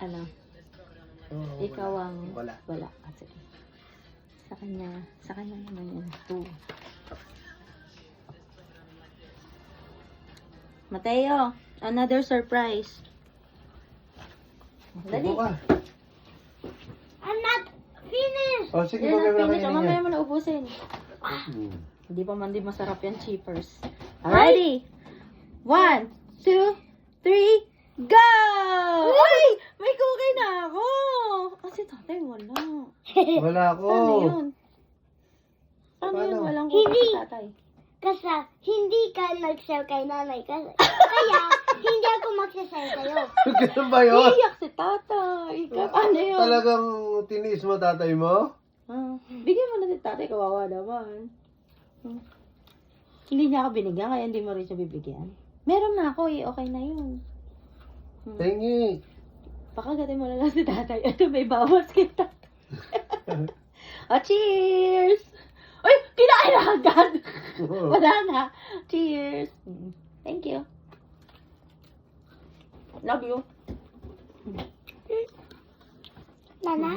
Ano? Oo, Ikaw ang... Wala. Wala. Kasi, sa kanya naman yun. 2. Mateo, another surprise. Dali. Upo ka. I'm not finished. Oh, sige, Yan mamaya ang mo na finish. kainin Mamaya yan. mo na ubusin. Hmm. Hindi pa man din masarap yan, cheapers. Ready? 1, 2, 3, go! Ay! May cookie na ako! Kasi tatay wala. Wala ako. Paano yun? Paano yun? Paano? Walang cookie Hindi. si tatay. Kasi hindi ka nag-share kay nanay. Kaya hindi ako mag-share sa'yo. Ganun ba yun? Iiyak si tatay. Paano yun? Talagang tiniis mo tatay mo? Bigyan mo na si tatay. Kawawa naman. Hindi niya ako binigyan, kaya hindi mo rin siya bibigyan. Meron na ako eh. Okay na yun. Tingi. Pakagatin mo na lang si tatay. Ito may bawas kay tatay. Cheers! Uy! Kinain na agad! Wala na. Cheers! Thank you. Love you. Nana.